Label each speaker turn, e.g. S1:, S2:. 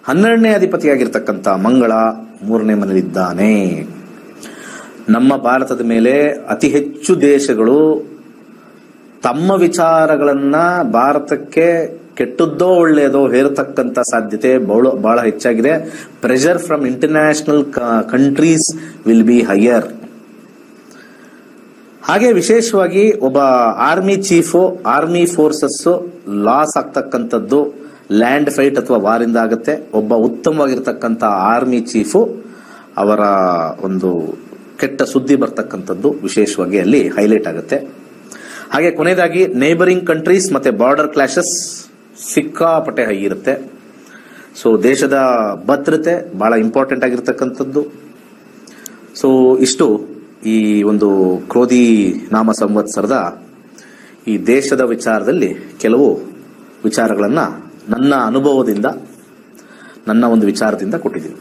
S1: ಹನ್ನೆರಡನೇ ಅಧಿಪತಿಯಾಗಿರ್ತಕ್ಕಂಥ ಮಂಗಳ ಮೂರನೇ ಮನೆಯಲ್ಲಿದ್ದಾನೆ. ನಮ್ಮ ಭಾರತದ ಮೇಲೆ ಅತಿ ಹೆಚ್ಚು ದೇಶಗಳು ತಮ್ಮ ವಿಚಾರಗಳನ್ನ ಭಾರತಕ್ಕೆ ಕೆಟ್ಟದ್ದೋ ಒಳ್ಳೆಯದೋ ಹೇರತಕ್ಕಂತ ಸಾಧ್ಯತೆ ಬಹಳ ಹೆಚ್ಚಾಗಿದೆ. Pressure from international countries will be higher. ಹಾಗೆ ವಿಶೇಷವಾಗಿ ಒಬ್ಬ army chief, army forces loss ಆಗ್ತಕ್ಕಂಥದ್ದು ಲ್ಯಾಂಡ್ ಫೈಟ್ ಅಥವಾ ವಾರಿಂದ ಆಗುತ್ತೆ. ಒಬ್ಬ ಉತ್ತಮವಾಗಿರ್ತಕ್ಕಂಥ ಆರ್ಮಿ ಚೀಫು ಅವರ ಒಂದು ಕೆಟ್ಟ ಸುದ್ದಿ ಬರ್ತಕ್ಕಂಥದ್ದು ವಿಶೇಷವಾಗಿ ಅಲ್ಲಿ ಹೈಲೈಟ್ ಆಗುತ್ತೆ. ಹಾಗೆ ಕೊನೆಯದಾಗಿ ನೇಬರಿಂಗ್ ಕಂಟ್ರೀಸ್ ಮತ್ತೆ ಬಾರ್ಡರ್ ಕ್ಲಾಶಸ್ ಸಿಕ್ಕಾಪಟ್ಟೆ ಹೈ ಇರುತ್ತೆ. ಸೊ ದೇಶದ ಭದ್ರತೆ ಬಹಳ ಇಂಪಾರ್ಟೆಂಟ್ ಆಗಿರ್ತಕ್ಕಂಥದ್ದು. ಸೊ ಇಷ್ಟು ಈ ಒಂದು ಕ್ರೋಧಿ ನಾಮ ಸಂವತ್ಸರದ ಈ ದೇಶದ ವಿಚಾರದಲ್ಲಿ ಕೆಲವು ವಿಚಾರಗಳನ್ನ ನನ್ನ ಅನುಭವದಿಂದ, ನನ್ನ ಒಂದು ವಿಚಾರದಿಂದ ಕೊಟ್ಟಿದ್ದೀನಿ.